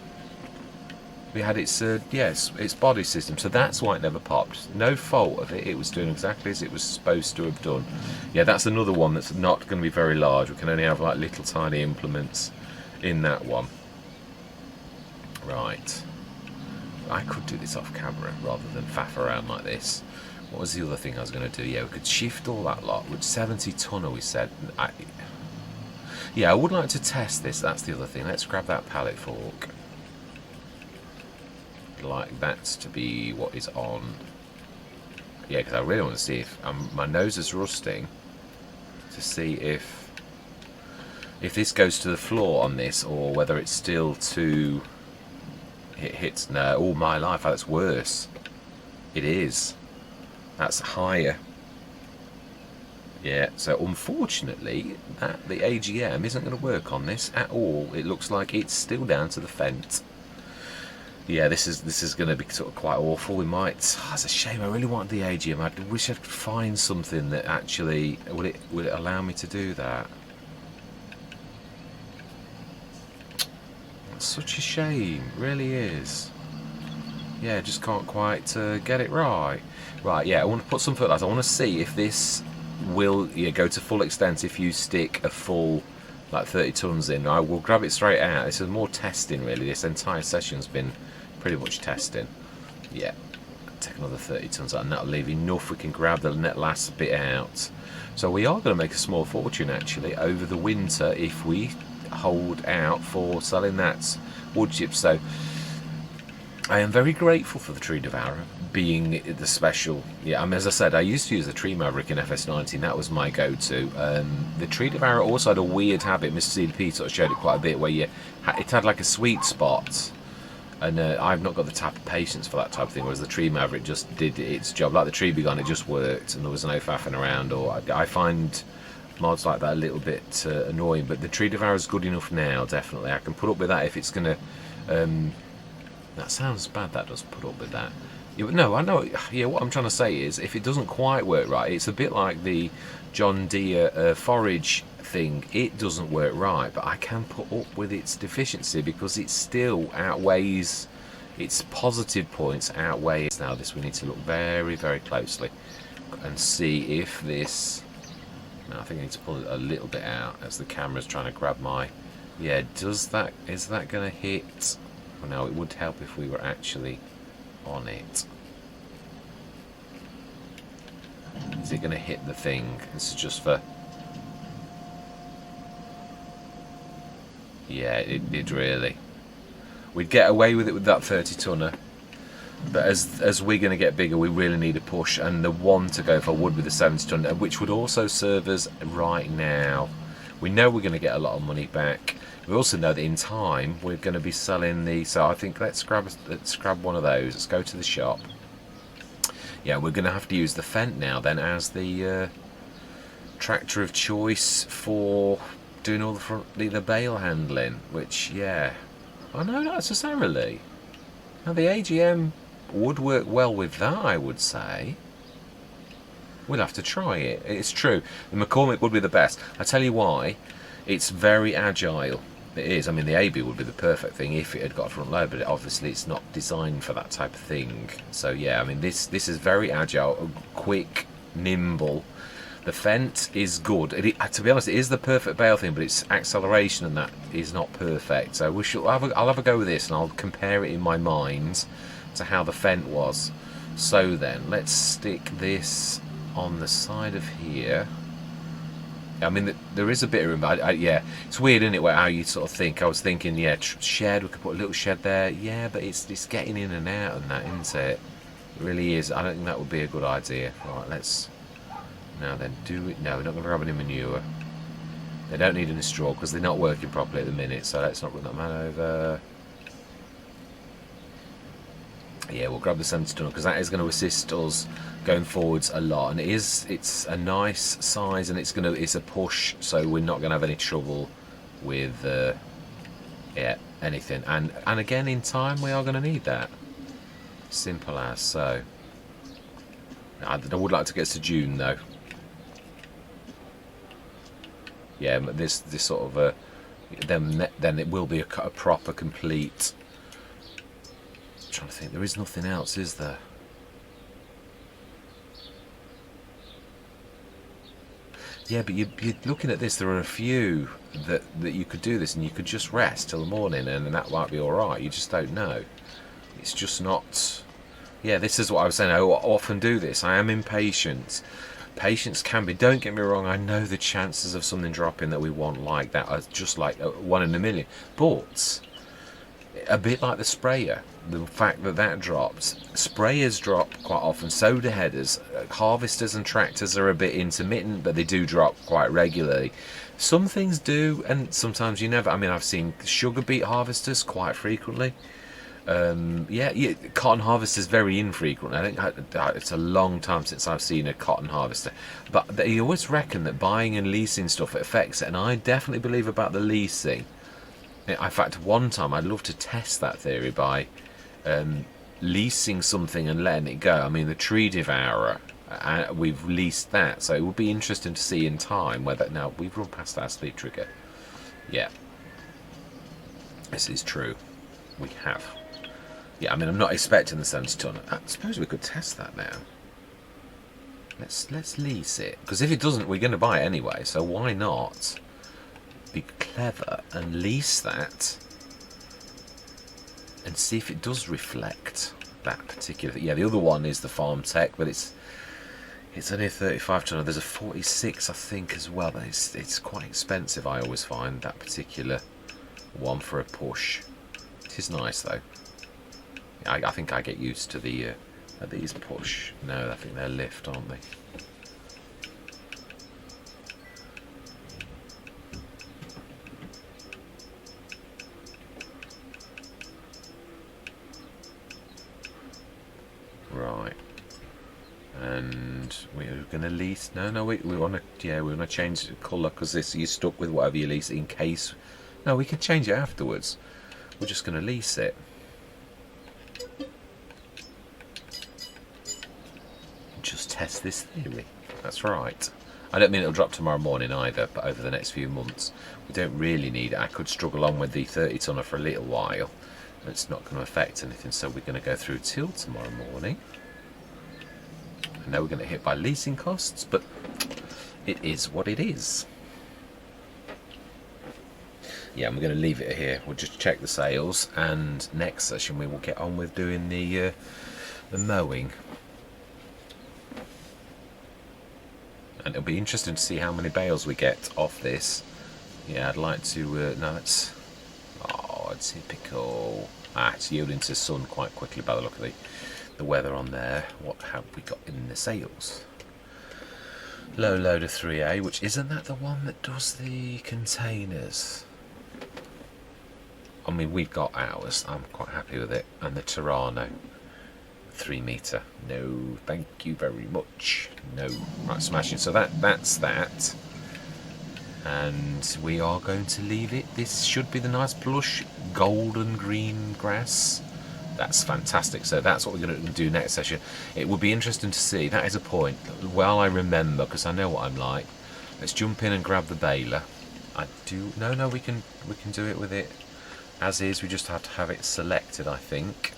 We had its yes, its body system, so that's why it never popped. No fault of it. It was doing exactly as it was supposed to have done. Yeah, that's another one that's not going to be very large. We can only have like little tiny implements in that one. Right. I could do this off camera rather than faff around like this. What was the other thing I was going to do? Yeah, we could shift all that lot. With 70 tonner, we said. Yeah, I would like to test this. That's the other thing. Let's grab that pallet fork. Like that's to be what is on. Yeah, because I really want to see if my nose is rusting. To see if this goes to the floor on this, or whether it's still too. It hits. No, all my life that's worse. It is. That's higher. Yeah, so unfortunately, the AGM isn't going to work on this at all. It looks like it's still down to the fence. Yeah, this is going to be sort of quite awful. We might. Oh, it's a shame. I really wanted the AGM. I wish I could find something that actually would it allow me to do that. It's such a shame, it really is. Yeah, just can't quite get it right. Right, yeah, I want to put some fertiliser. I want to see if this will go to full extent if you stick a full like 30 tons in. I will grab it straight out. This is more testing really. This entire session's been pretty much testing. Yeah, take another 30 tons out and that'll leave enough. We can grab the net last bit out. So we are going to make a small fortune actually over the winter if we hold out for selling that wood chip. So I am very grateful for the Tree Devourer being the special. Yeah, I mean, as I said, I used to use the Tree Maverick in FS19. That was my go-to. The Tree Devourer also had a weird habit. Mr. CDP sort of showed it quite a bit, where it had like a sweet spot. And I've not got the type of patience for that type of thing, whereas the Tree Maverick just did its job. Like the Tree Begun, it just worked, and there was no faffing around. Or I find mods like that a little bit annoying, but the Tree Devourer is good enough now, definitely. I can put up with that if it's going to... that sounds bad, that does, put up with that. No, I know. Yeah, what I'm trying to say is, if it doesn't quite work right, it's a bit like the John Deere forage thing. It doesn't work right, but I can put up with its deficiency because it still outweighs its positive points. Outweighs. Now, this we need to look very, very closely and see if this. Now, I think I need to pull it a little bit out as the camera's trying to grab my. Yeah, is that going to hit? Well, no, it would help if we were actually on it. Is it going to hit the thing? This is just for... Yeah, it did really. We'd get away with it with that 30 tonner, but as we're going to get bigger, we really need a push, and the one to go for would be the 70 tonner, which would also serve us right now. We know we're going to get a lot of money back. We also know that in time we're going to be selling the. So I think let's grab one of those. Let's go to the shop. Yeah, we're going to have to use the Fendt now then as the tractor of choice for doing all the bale handling. Which, yeah, oh no, not necessarily. Now the AGM would work well with that, I would say. We'll have to try it. It's true. The McCormick would be the best. I tell you why. It's very agile. It is. I mean, the AB would be the perfect thing if it had got a front load, but obviously it's not designed for that type of thing. So yeah, I mean, this is very agile, quick, nimble. The Fendt is good. To be honest, it is the perfect bale thing, but its acceleration and that is not perfect. So I'll have a go with this, and I'll compare it in my mind to how the Fendt was. So then, let's stick this on the side of here. I mean, there is a bit of room, but yeah, it's weird, isn't it, how you sort of think. I was thinking, yeah, shed, we could put a little shed there. Yeah, but it's getting in and out and that, isn't it? It really is. I don't think that would be a good idea. Right, let's... Now then, do it... No, we're not going to grab any manure. They don't need any straw because they're not working properly at the minute, so let's not run that man over. Yeah, we'll grab the 70 tonner because that is going to assist us going forwards a lot, and it's a nice size, and it's a push, so we're not going to have any trouble with yeah, anything. And again, in time, we are going to need that. Simple as. So I would like to get to June though. Yeah, but this sort of then it will be a proper complete. I'm trying to think. There is nothing else, is there? Yeah, but you're looking at this. There are a few that you could do this, and you could just rest till the morning, and that might be all right. You just don't know. It's just not. Yeah, this is what I was saying. I often do this. I am impatient. Patience can be. Don't get me wrong. I know the chances of something dropping that we want like that are just like 1 in a million. But a bit like the sprayer, the fact that drops. Sprayers drop quite often, so do headers. Harvesters and tractors are a bit intermittent, but they do drop quite regularly. Some things do, and sometimes you never. I mean, I've seen sugar beet harvesters quite frequently. Yeah, cotton harvest is very infrequent. I think it's a long time since I've seen a cotton harvester. But they always reckon that buying and leasing stuff affects it, and I definitely believe about the leasing. In fact, one time I'd love to test that theory by leasing something and letting it go. I mean, the tree devourer, we've leased that, so it would be interesting to see in time whether... Now, we've run past our speed trigger. Yeah. This is true. We have. Yeah, I mean, I'm not expecting the 70 ton. I suppose we could test that now. Let's lease it, because if it doesn't, we're going to buy it anyway. So why not be clever and lease that and see if it does reflect that particular thing. Yeah, the other one is the farm tech, but it's only a 35 ton. There's a 46, I think, as well. But it's quite expensive. I always find that particular one for a push. It is nice though. I think I get used to the these push. No, I think they're lift, aren't they? Right. And we're going to lease. No, we want to. Yeah, we want to change the colour because this you're stuck with whatever you lease in case. No, we can change it afterwards. We're just going to lease it. Just test this theory. That's right. I don't mean it'll drop tomorrow morning either, but over the next few months. We don't really need it. I could struggle on with the 30 tonner for a little while. It's not going to affect anything, so we're going to go through till tomorrow morning. I know we're going to hit by leasing costs, but it is what it is. Yeah, and we're going to leave it here. We'll just check the sales, and next session we will get on with doing the mowing. And it'll be interesting to see how many bales we get off this. Yeah, I'd like to... no, it's... Oh, typical. It's yielding to sun quite quickly by the look of the weather on there. What have we got in the sales? Low loader 3A, which isn't that the one that does the containers? I mean, we've got ours. I'm quite happy with it. And the Tirano. 3 metre. No, thank you very much. No. Right, smashing. So that's that. And we are going to leave it. This should be the nice plush golden green grass. That's fantastic. So that's what we're going to do next session. It would be interesting to see. That is a point. Well, I remember, because I know what I'm like. Let's jump in and grab the baler. I do... No, we can do it with it as is. We just have to have it selected, I think.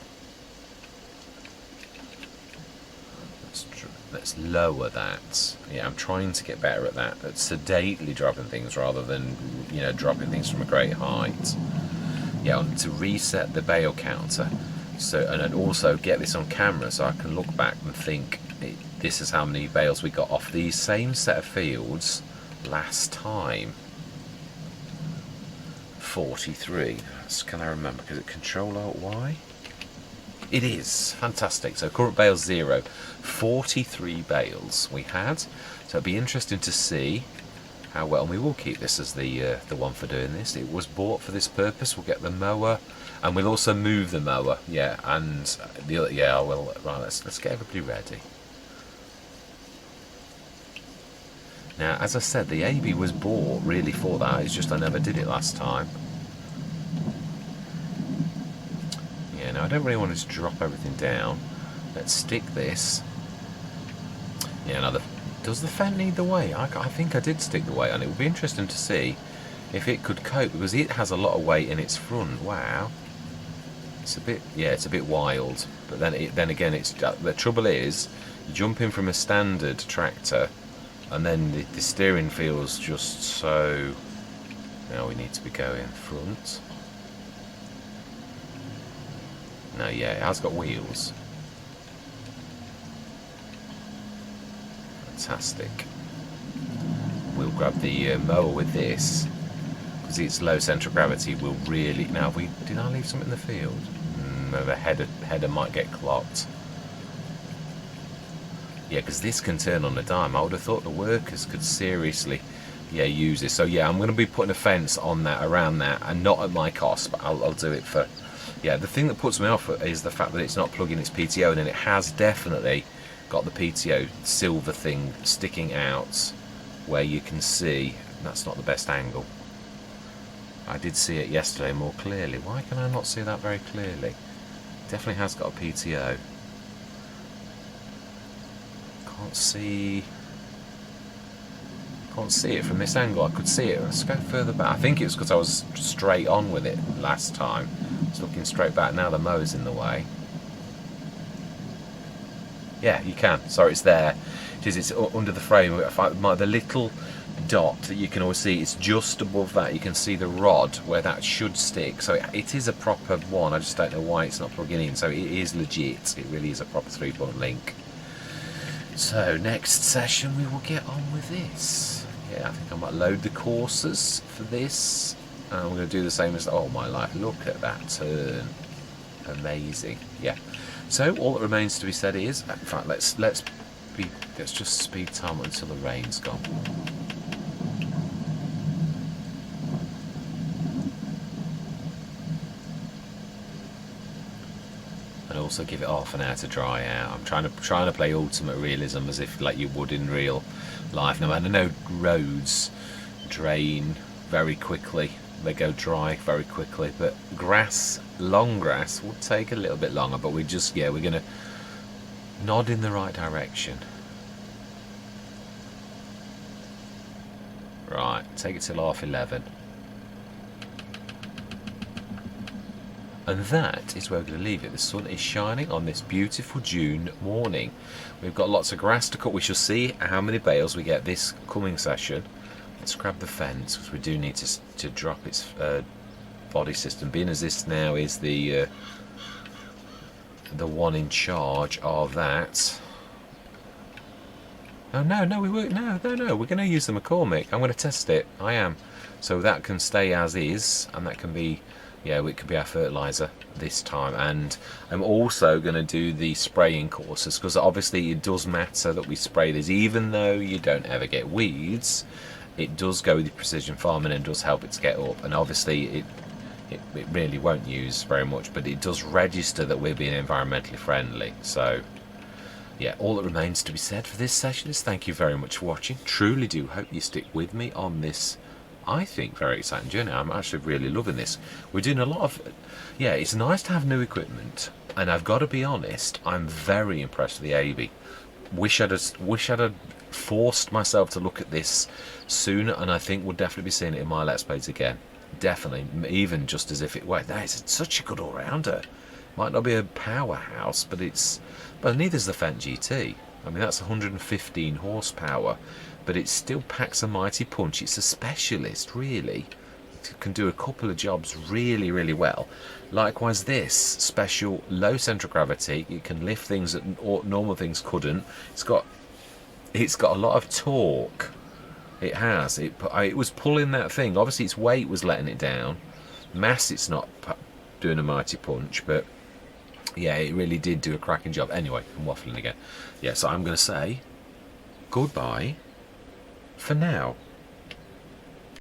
Let's lower that. Yeah, I'm trying to get better at that. At sedately dropping things rather than, dropping things from a great height. Yeah, to reset the bale counter. So, and then also get this on camera so I can look back and think, this is how many bales we got off these same set of fields last time. 43. Can I remember? Is it Control-Alt-Y? It is. Fantastic. So current bales 0. 43 bales we had. So it'd be interesting to see how well, and we will keep this as the one for doing this. It was bought for this purpose. We'll get the mower, and we'll also move the mower. Yeah, and the other, yeah, well, right, let's get everybody ready. Now, as I said, the AB was bought really for that. It's just I never did it last time. Yeah, no, I don't really want to drop everything down. Let's stick this. Yeah, now does the Fendt need the weight? I think I did stick the weight on. It would be interesting to see if it could cope, because it has a lot of weight in its front. Wow, it's a bit wild. But then again, it's the trouble is jumping from a standard tractor, and then the steering feels just so. Now we need to be going front. No, yeah, it has got wheels. Fantastic. We'll grab the mower with this because it's low centre of gravity. Will really now. Did I leave something in the field? No, the header might get clocked. Yeah, because this can turn on a dime. I would have thought the workers could seriously, use this. So yeah, I'm going to be putting a fence on that, around that, and not at my cost, but I'll do it for Yeah, the thing that puts me off is the fact that it's not plugging its PTO, and then it has definitely got the PTO silver thing sticking out where you can see. That's not the best angle. I did see it yesterday more clearly. Why can I not see that very clearly? Definitely has got a PTO. Can't see it from this angle. I could see it. Let's go further back. I think it was because I was straight on with it last time. It's looking straight back. Now the mower's in the way. Yeah, you can. Sorry, it's there. It's under the frame. The little dot that you can always see, it's just above that. You can see the rod where that should stick. So it is a proper one. I just don't know why it's not plugging in. So it is legit. It really is a proper 3-point link. So next session we will get on with this. Yeah, I think I might load the courses for this. And I'm going to do the same as, oh my life, look at that turn. Amazing. Yeah. So all that remains to be said is, in fact, let's just speed time until the rain's gone. And also give it half an hour to dry out. I'm trying to play ultimate realism as if like you would in real life. Now I know roads drain very quickly, they go dry very quickly, but grass, long grass, would take a little bit longer. But we're gonna nod in the right direction. Right, take it till 11:30. And that is where we're going to leave it. The sun is shining on this beautiful June morning. We've got lots of grass to cut. We shall see how many bales we get this coming session. Let's grab the fence, because we do need to drop its body system, being as this now is the one in charge of that. Oh no, we won't. No, we're going to use the McCormick. I'm going to test it. I am. So that can stay as is, and that can be, yeah, it could be our fertiliser this time. And I'm also going to do the spraying courses, because obviously it does matter that we spray this, even though you don't ever get weeds. It does go with the precision farming and does help it to get up. And obviously it really won't use very much, but it does register that we're being environmentally friendly. So yeah, all that remains to be said for this session is thank you very much for watching. Truly do hope you stick with me on this, I think, very exciting journey. I'm actually really loving this. We're doing a lot of, yeah, it's nice to have new equipment, and I've got to be honest, I'm very impressed with the AB. Wish I'd have forced myself to look at this sooner, and I think we'll definitely be seeing it in my Let's Plays again. Definitely, even just as if it were. That is such a good all-rounder. Might not be a powerhouse, but neither's the Fendt GT. I mean, that's 115 horsepower, but it still packs a mighty punch. It's a specialist, really. It can do a couple of jobs really, really well. Likewise, this special low centre of gravity, it can lift things that normal things couldn't. It's got a lot of torque. It has. It was pulling that thing. Obviously, its weight was letting it down. Mass, it's not doing a mighty punch, but yeah, it really did do a cracking job. Anyway, I'm waffling again. Yeah, so I'm going to say goodbye for now.